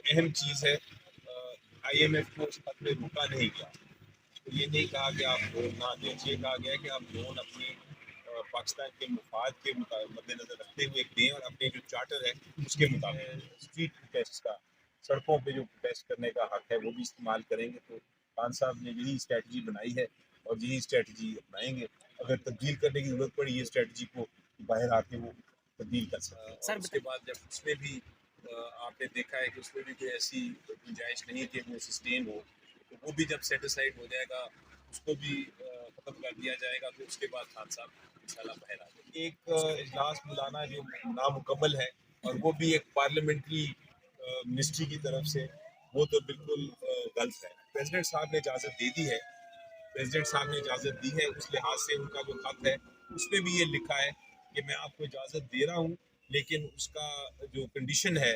اہم چیز ہے آئی ایم ایف کو اس خط پہ روکا نہیں گیا. تو یہ نہیں کہا کہ آپ لون نہ دیں، یہ کہا گیا کہ آپ لون اپنی پاکستان کے مفاد کے مد نظر رکھتے ہوئے دیں، اور اپنے جو چارٹر ہے اس کے مطابق اسٹریٹ پروٹیسٹ کا، سڑکوں پہ جو پروٹیسٹ کرنے کا حق ہے وہ بھی استعمال کریں گے. تو خان صاحب نے یہی اسٹریٹجی بنائی ہے اور یہی اسٹریٹجی اپنائیں گے. اگر تبدیل کرنے کی ضرورت پڑی یہ اسٹریٹجی کو باہر آ کے وہ تبدیل کر سکتے ہیں. اور اس کے بعد جب اس میں بھی آپ نے دیکھا ہے کہ اس میں بھی کوئی ایسی گنجائش نہیں کہ وہ سسٹین ہو، تو وہ بھی جب سیٹسفائڈ ہو جائے گا اس کو بھی ختم کر دیا جائے گا. تو اس کے بعد خان صاحب انشاءاللہ باہر آ جائیں گے. ایک اجلاس بلانا جو نامکمل ہے اور وہ بھی ایک پارلیمنٹری منسٹری کی طرف سے، وہ تو بالکل غلط ہے. پریزیڈنٹ صاحب نے اجازت دے دی ہے، پریزیڈنٹ صاحب نے اجازت دی ہے. اس لحاظ سے ان کا جو خط ہے اس میں بھی یہ لکھا ہے کہ میں آپ کو اجازت دے رہا ہوں، لیکن اس کا جو کنڈیشن ہے،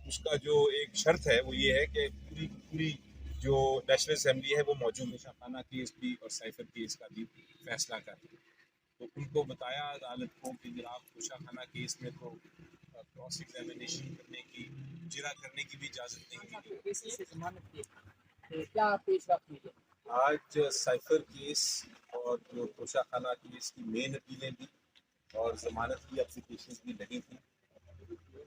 اس کا جو ایک شرط ہے وہ یہ ہے کہ پوری پوری جو نیشنل اسمبلی ہے وہ موجود ہے، خانہ کیس بھی اور سائفر کیس کا بھی فیصلہ کرے. تو ان کو بتایا عدالت کو کہ جناب کوشہ خانہ کیس میں تو کراس ایگزامینیشن کرنے کی، جرا کرنے کی بھی اجازت نہیں ملی. کیا پیش رفت ہوئی ہے؟ آج سائفر کیس اور جو کوشہ خانہ کیس کی مین اپیلیں بھی اور ضمانت کی اپلیکیشنز بھی لگی تھیں،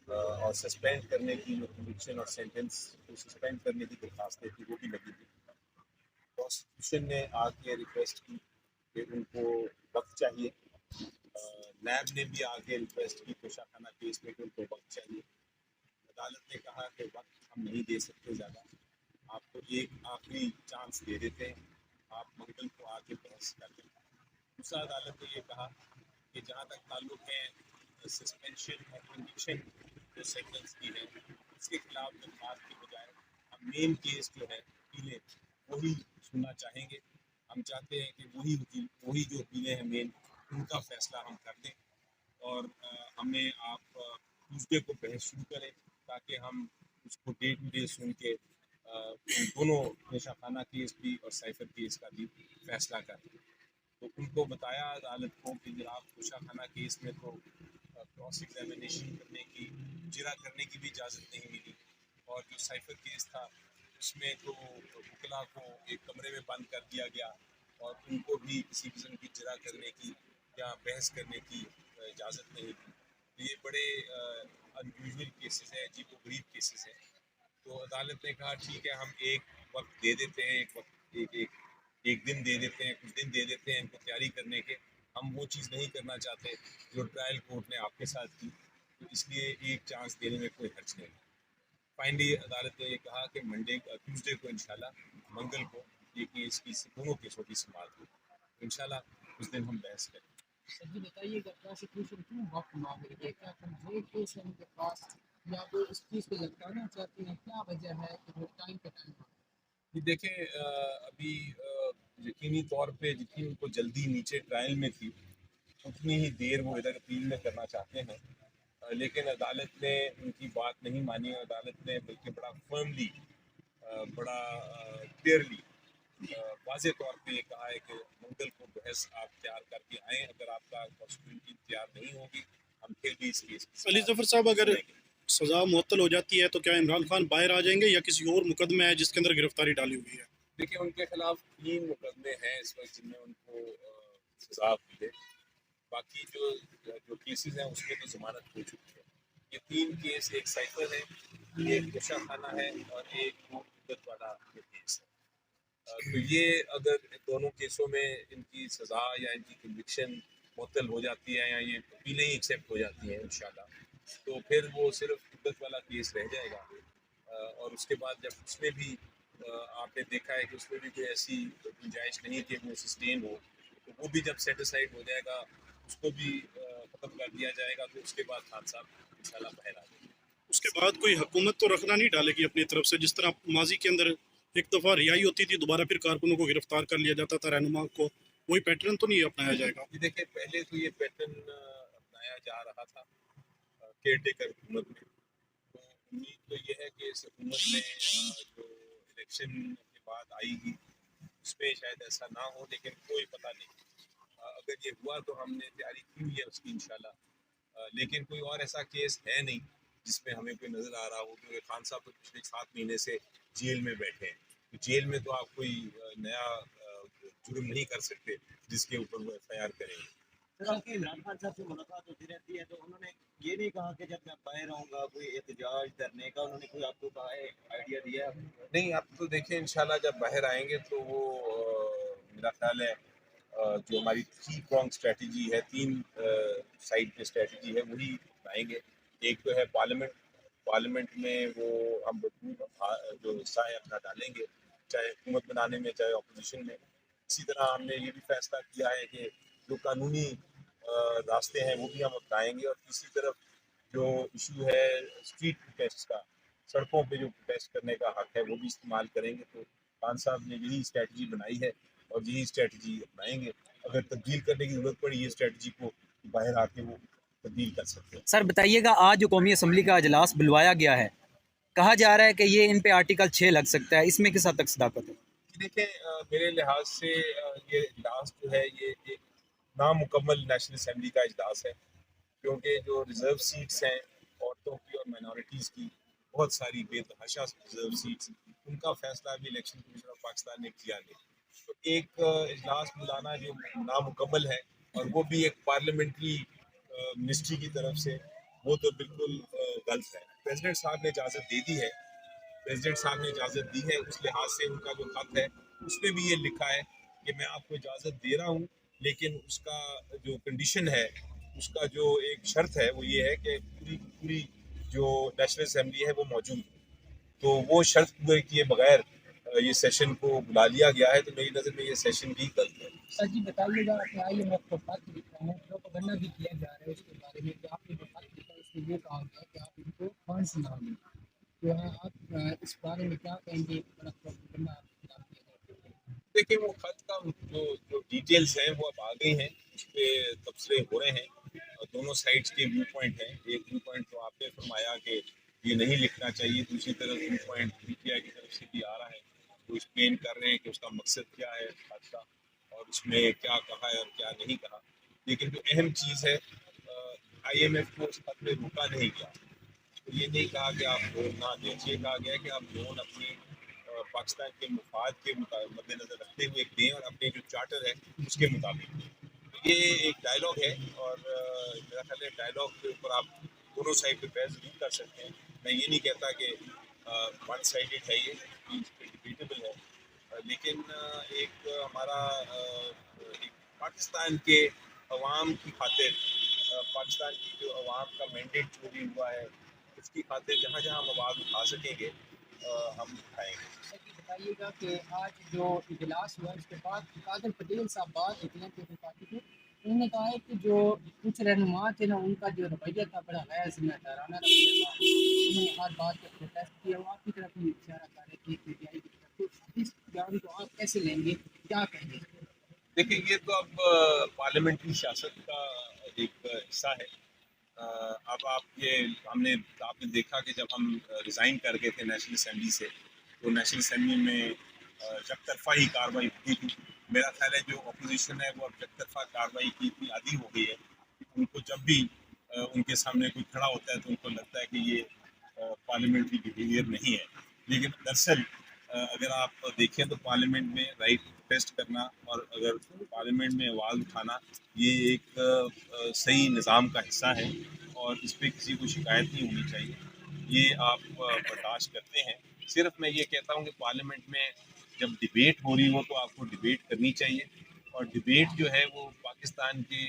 اور سسپینڈ کرنے کی جو کنوکشن اور سینٹنس کو سسپینڈ کرنے کی درخواستیں تھیں وہ بھی لگی تھی. پروسیکیوشن نے آ کے ریکویسٹ کی کہ ان کو وقت چاہیے، نیب نے بھی آ کے ریکویسٹ کی کوشہ خانہ کیس میں کہ ان کو وقت چاہیے. عدالت نے کہا کہ وقت ہم نہیں دے سکتے زیادہ، آپ کو ایک آخری چانس دے دیتے ہیں، آپ منگل کو آ کے بحث کر لیں. دوسرا عدالت نے یہ کہا کہ جہاں تک تعلق ہے سسپینشن اور کنوکشن جو سینٹنس کی ہے اس کے خلاف درخواست کی بجائے ہم مین کیس جو ہے اپیلیں وہی سننا چاہیں گے. ہم چاہتے ہیں کہ وہی جو اپیلیں ہیں مین ان کا فیصلہ ہم کر دیں، اور ہمیں آپ ٹیوزڈے کو بحث شروع کریں تاکہ ہم اس کو ڈے ٹو ڈے سن کے دونوں پیشہ خانہ کیس بھی اور سائفر کیس کا بھی فیصلہ کریں. تو ان کو بتایا عدالت کو کہ جناب کوشہ خانہ کیس میں تو کراس ایگزامینیشن کرنے کی، جرا کرنے کی بھی اجازت نہیں ملی، اور جو سائفر کیس تھا اس میں تو وکلا کو ایک کمرے میں بند کر دیا گیا اور ان کو بھی کسی قسم کی جرا کرنے کی یا بحث کرنے کی اجازت نہیں دی. یہ بڑے انیوژل کیسز ہیں، عجیب و غریب کیسز ہیں. تو عدالت نے کہا ٹھیک ہے ہم ایک وقت دے دیتے ہیں، ایک دن دے دیتے ہیں، کچھ دن دے دیتے ہیں ان کو تیاری کرنے کے. ہم وہ چیز نہیں کرنا چاہتے جو ٹرائل کورٹ نے آپ کے ساتھ کی، تو اس لیے ایک چانس دینے میں کوئی حرج نہیں. فائنلی عدالت نے یہ کہا کہ ٹیوزڈے کو انشاءاللہ منگل کو یہ کیس کی دونوں کیسوں کی سماعت ہوگی. انشاءاللہ اس دن ہم بحث کریں. سر جی بتائیے گا پروسیکیوشن کیوں وقت مانگ رہی ہے؟ کیا کمزور کیس ہے ان کے پاس یا وہ اس چیز کو لٹکانا چاہتی ہیں؟ کیا وجہ ہے کہ وہ ٹائم پہ ٹائم یہ دیکھیں ابھی یقینی طور پہ جتنی ان کو جلدی نیچے ٹرائل میں تھی اتنی ہی دیر وہ ادھر اپیل میں کرنا چاہتے ہیں، لیکن عدالت نے ان کی بات نہیں مانی. عدالت نے بلکہ بڑا فرملی، بڑا کلیئرلی، واضح طور پہ یہ کہا ہے کہ منگل کو بحث آپ تیار کر کے آئیں. اگر آپ کا پاسبلٹی تیار نہیں ہوگی ہم پھر بھی اس کیس کی علی ظفر صاحب اگر سنیں گے. سزا معطل ہو جاتی ہے تو کیا عمران خان باہر آ جائیں گے یا کسی اور مقدمہ ہے جس کے اندر گرفتاری ڈالی ہوئی ہے؟ دیکھیں ان کے خلاف 3 مقدمے ہیں اس وقت جن میں ان کو سزا ہوئی ہے. باقی جو کیسز ہیں اس میں تو ضمانت ہو چکی ہے. یہ 3 کیس، ایک سائفر ہے، ایک کوشہ خانہ ہے اور ایک مدت والا کیس ہے. تو یہ اگر دونوں کیسوں میں ان کی سزا یا ان کی کنوکشن معطل ہو جاتی ہے یا یہ اپیلیں ہی ایکسیپٹ ہو جاتی ہیں انشاءاللہ، تو پھر وہ صرف مدت والا کیس رہ جائے گا. اور اس کے بعد جب اس میں بھی آپ نے دیکھا ہے کہ اس میں بھی کوئی ایسی گنجائش نہیں کہ وہ سسٹین ہو، تو وہ بھی جب سیٹسفائڈ ہو جائے گا اس کو بھی ختم کر دیا جائے گا. تو اس کے بعد خان صاحب انشاءاللہ باہر آ جائیں گے. اس کے بعد کوئی حکومت تو رکھنا نہیں ڈالے گی اپنی طرف سے، جس طرح ماضی کے اندر ایک دفعہ رہائی ہوتی تھی دوبارہ پھر کارکنوں کو گرفتار کر لیا جاتا تھا، رہنما کو، وہی پیٹرن تو نہیں اپنایا جائے گا؟ یہ دیکھیں پہلے تو یہ پیٹرن اپنایا جا رہا تھا کیئر ٹیکر حکومت میں. تو امید تو یہ ہے کہ اس حکومت میں جو الیکشن کے بعد آئی گی اس میں شاید ایسا نہ ہو، لیکن کوئی پتہ نہیں. اگر یہ ہوا تو ہم نے تیاری کی ہوئی ہے اس کی انشاءاللہ، لیکن کوئی اور ایسا کیس ہے نہیں جس میں ہمیں کوئی نظر آ رہا ہو کہ خان صاحب تو پچھلے 7 مہینے سے جیل میں بیٹھے ہیں، تو جیل میں تو آپ کوئی نیا جرم نہیں کر سکتے جس کے اوپر وہ ایف آئی آر کریں گے۔ سر آپ کی عمران خان صاحب سے ملاقات ہوتی رہتی ہے تو انہوں نے یہ نہیں کہا کہ جب میں باہر آؤں گا کوئی احتجاج دھرنے کا، انہوں نے کوئی آپ کو کہا ہے آئیڈیا دیا ہے؟ نہیں، اب تو دیکھیں انشاءاللہ جب باہر آئیں گے تو وہ میرا خیال ہے جو ہماری 3 پرونگ اسٹریٹجی ہے، 3 سائڈ پہ اسٹریٹجی ہے وہی بنائیں گے۔ ایک تو ہے پارلیمنٹ میں وہ ہم بھرپور جو حصہ ہے اپنا ڈالیں گے، چاہے حکومت بنانے میں چاہے اپوزیشن میں۔ اسی طرح ہم نے یہ بھی فیصلہ کیا ہے کہ جو قانونی راستے ہیں وہ بھی ہم اپنائیں گے، اور تیسری طرف جو ایشو ہے اسٹریٹ پروٹیسٹ کا، سڑکوں پہ جو پروٹیسٹ کرنے کا حق ہے وہ بھی استعمال کریں گے۔ تو خان صاحب نے یہی اسٹریٹجی بنائی ہے اور یہی اسٹریٹجی اپنائیں گے۔ اگر تبدیل کرنے کی ضرورت پڑی یہ اسٹریٹجی کو، باہر آ کے وہ تبدیل کر سکتے ہیں۔ سر بتائیے گا، آج جو قومی اسمبلی کا اجلاس بلوایا گیا ہے، کہا جا رہا ہے کہ یہ ان پہ آرٹیکل 6 لگ سکتا ہے، اس میں کس حد تک صداقت ہے؟ دیکھیں میرے لحاظ سے یہ اجلاس جو ہے یہ ایک نامکمل نیشنل اسمبلی کا اجلاس ہے، کیونکہ جو ریزرو سیٹس ہیں عورتوں کی اور مائنورٹیز کی، بہت ساری بے تحاشا ریزرو سیٹس، ان کا فیصلہ بھی الیکشن کمیشن آف پاکستان نے کیا نہیں۔ تو ایک اجلاس بلانا جو نامکمل ہے اور وہ بھی ایک پارلیمنٹری منسٹری کی طرف سے، وہ تو بالکل غلط ہے۔ پریزیڈنٹ صاحب نے اجازت دے دی ہے، پریزیڈنٹ صاحب نے اجازت دی ہے، اس لحاظ سے ان کا جو خط ہے اس میں بھی یہ لکھا ہے کہ میں آپ کو اجازت دے رہا ہوں، لیکن اس کا جو کنڈیشن ہے، اس کا جو ایک شرط ہے وہ یہ ہے کہ پوری جو نیشنل اسمبلی ہے وہ موجود ہے۔ تو وہ شرط پورے کیے بغیر یہ سیشن کو بلا لیا گیا ہے، تو میری نظر میں یہ سیشن بھی غلط ہے۔ سر جی بتائیے گا کہ آئی ایم ایف کو خط لکھا ہے، پروپیگنڈا بھی کیا جا رہا ہے اس کے بارے میں کہ آپ نے جو خط لکھا ہے اس میں یہ کہا گیا کہ آپ ان کو فنڈس نہ دیں، تو آپ اس بارے میں کیا کہیں گے؟ بڑا پروپیگنڈا آپ کے خلاف کیا جا رہا ہے۔ دیکھیں وہ خط کا جو ڈیٹیلز ہیں وہ اب آ گئی ہیں، اس پہ تبصرے ہو رہے ہیں، دونوں سائڈس کے ویو پوائنٹ ہیں۔ ایک ویو پوائنٹ تو آپ نے فرمایا کہ یہ نہیں لکھنا چاہیے، دوسری طرف view point P T I کی طرف سے بھی آ رہا ہے، وہ ایکسپلین کر رہے ہیں کہ اس کا مقصد کیا ہے خط کا، اور اس میں کیا کہا ہے اور کیا نہیں کہا۔ لیکن جو اہم چیز ہے، آئی ایم ایف کو اس خط میں روکا نہیں گیا، تو یہ نہیں کہا کہ آپ لون نہ دیں، یہ کہا گیا کہ آپ لون اپنے پاکستان کے مفاد کے مد نظر رکھتے ہوئے دیں اور اپنے جو چارٹر ہے اس کے مطابق دیں۔ تو یہ ایک ڈائلاگ ہے، اور میرا خیال ہے ڈائلاگ کے اوپر آپ دونوں سائڈ پہ بحث ضرور کر سکتے ہیں۔ میں یہ نہیں کہتا کہ ون سائڈڈ ہے، یہ ڈیبیٹیبل ہے، لیکن ایک ہمارا ایک پاکستان کے عوام کی خاطر، پاکستان کی جو عوام کا مینڈیٹ چوری ہوا ہے اس کی خاطر جہاں جہاں ہم آواز اٹھا سکیں گے ہم اٹھائیں گے۔ سر یہ بتائیے گا کہ آج جو اجلاس ہوا اس کے بعد قادر پٹیل صاحب بات اتنے کے پارٹی کو، انہوں نے کہا ہے کہ جو کچھ رہنما تھے نا ان کا جو رویہ تھا بڑا غیر ذمہ دارانہ رویہ تھا، انہوں نے ہر بات پہ پروٹیسٹ کیا، وہ آپ کی طرف بھی اشارہ کر رہے تھے پی ٹی آئی کی طرف، تو اس بیان کو آپ کیسے لیں گے، کیا کہیں گے؟ دیکھیں یہ تو اب پارلیمنٹری سیاست کا ایک حصہ ہے۔ اب آپ نے دیکھا کہ جب ہم ریزائن کر گئے تھے نیشنل اسمبلی سے، تو نیشنل اسمبلی میں یک طرفہ ہی کارروائی ہوتی تھی۔ میرا خیال ہے جو اپوزیشن ہے وہ اب یک طرفہ کارروائی کی اتنی عادی ہو گئی ہے کہ ان کو جب بھی ان کے سامنے کوئی کھڑا ہوتا ہے تو ان کو لگتا ہے کہ یہ پارلیمنٹری بیہیویئر نہیں ہے۔ لیکن دراصل اگر آپ دیکھیں تو پارلیمنٹ میں رائٹ پروٹیسٹ کرنا اور اگر پارلیمنٹ میں آواز اٹھانا یہ ایک صحیح نظام کا حصہ ہے، اور اس پہ کسی کو شکایت نہیں ہونی چاہیے، یہ آپ برداشت کرتے ہیں۔ صرف میں یہ کہتا ہوں کہ پارلیمنٹ میں جب ڈیبیٹ ہو رہی ہو تو آپ کو ڈیبیٹ کرنی چاہیے، اور ڈیبیٹ جو ہے وہ پاکستان کے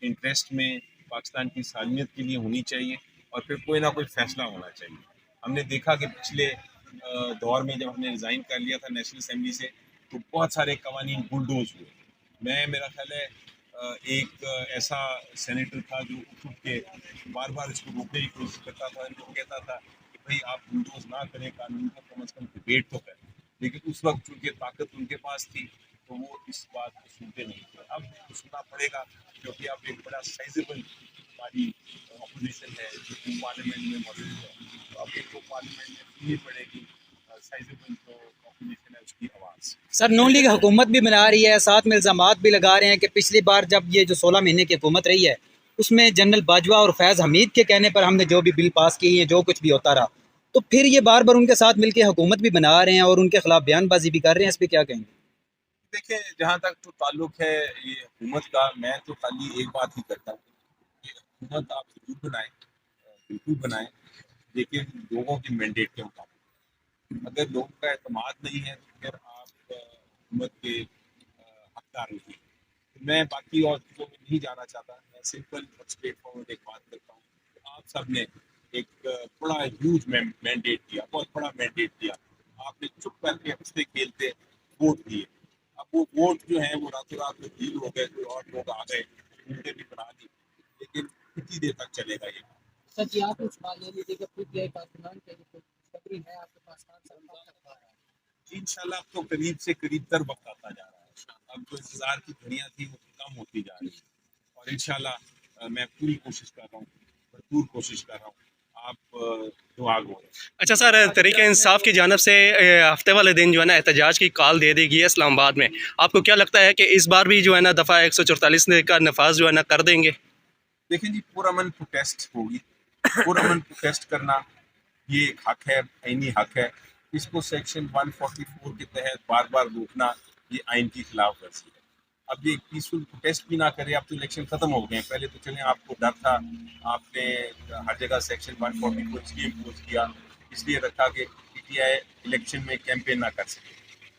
انٹرسٹ میں، پاکستان کی سالمیت کے لیے ہونی چاہیے، اور پھر کوئی نہ کوئی فیصلہ ہونا چاہیے۔ ہم نے دیکھا کہ پچھلے دور میں جب ہم نے ریزائن کر لیا تھا نیشنل اسمبلی سے تو بہت سارے قوانین بلڈوز ہوئے۔ میرا خیال ہے ایک ایسا سینیٹر تھا جو اٹھ کے بار بار اس کو روکنے کی کوشش کرتا تھا، ان کو کہتا تھا کہ بھائی آپ بلڈوز نہ کریں قانون کو، کم از کم ڈیبیٹ تو کریں، لیکن اس وقت چونکہ طاقت ان کے پاس تھی تو وہ اس بات کو سنتے نہیں تھے۔ اب سننا پڑے گا، کیونکہ اب ایک بڑا سائزیبل ہماری اپوزیشن ہے جو پارلیمنٹ میں موجود ہے، تو اب ایک کو پارلیمنٹ میں سننی پڑے گی سائزیبل جو اپوزیشن ہے اس کی آواز۔ سر نون لیگ حکومت بھی بنا رہی ہے، ساتھ میں الزامات بھی لگا رہے ہیں کہ پچھلی بار جب یہ جو 16 مہینے کی حکومت رہی ہے اس میں جنرل باجوہ اور فیض حمید کے کہنے پر ہم نے جو بھی بل پاس کی ہے جو کچھ بھی ہوتا رہا، تو پھر یہ بار بار ان کے ساتھ مل کے حکومت بھی بنا رہے ہیں اور ان کے خلاف بیان بازی بھی کر رہے ہیں، اس پہ کیا کہیں گے؟ دیکھیں جہاں تک تو تعلق ہے یہ حکومت کا، میں تو خالی ایک بات ہی کرتا ہوں کہ حکومت آپ ضرور بنائیں، بالکل بنائیں، لیکن لوگوں کے مینڈیٹ کے مطابق۔ اگر لوگوں کا اعتماد نہیں ہے تو پھر آپ حکومت کے حقدار نہیں۔ میں باقی اور چیزوں میں نہیں جانا چاہتا، میں سمپل اور اسٹریٹ فارورڈ ایک بات کرتا ہوں کہ آپ سب نے ایک بڑا ہیوج مینڈیٹ دیا، بہت بڑا مینڈیٹ دیا، آپ نے چپ کر کے ہنستے کھیلتے ووٹ دیے۔ اب وہ ووٹ جو ہیں وہ راتوں رات تبدیل ہو گئے، کوئی اور لوگ آ گئے، ان نے بھی بنا لی، لیکن کتنی دیر تک چلے گا یہ کام؟ سر جی آپ اس بات لے لیجیے کہ خود یہ کارکنان کے جو خبری ہے آپ کے پاس 5 سال بعد تک آ رہا ہے۔ انشاءاللہ اب تو قریب سے قریب تر وقت آتا جا رہا ہے، اب جو انتظار کی گھڑیاں تھیں وہ کم ہوتی جا رہی ہیں، اور انشاءاللہ میں پوری کوشش کر رہا ہوں، بھرپور کوشش کر رہا ہوں، آپ دعا گو رہیں۔ اچھا سر، تحریک انصاف کی جانب سے ہفتے والے دن جو ہے نا احتجاج کی کال دے دی گئی ہے اسلام آباد میں، آپ کو کیا لگتا ہے کہ اس بار بھی جو ہے نا دفعہ 144 کا نفاذ جو ہے نا کر دیں گے؟ دیکھیں جی، پرامن پروٹیسٹ ہوگی، پرامن پروٹیسٹ کرنا یہ ایک حق ہے، آئینی حق ہے، اس کو سیکشن 144 کے تحت بار بار روکنا یہ آئین کی خلاف ورزی ہے۔ اب یہ پیسفل پروٹیسٹ بھی نہ کرے، اب تو الیکشن ختم ہو گئے ہیں، پہلے تو چلیں آپ کو ڈر تھا، آپ نے ہر جگہ سیکشن 140 کو اس لیے امپوز کیا، اس لیے رکھا کہ پی ٹی آئی الیکشن میں کیمپین نہ کر سکے،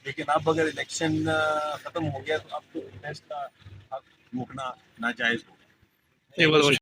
لیکن اب اگر الیکشن ختم ہو گیا تو اب تو پروٹیسٹ کا حق روکنا ناجائز ہوگا۔ جی بہت بہت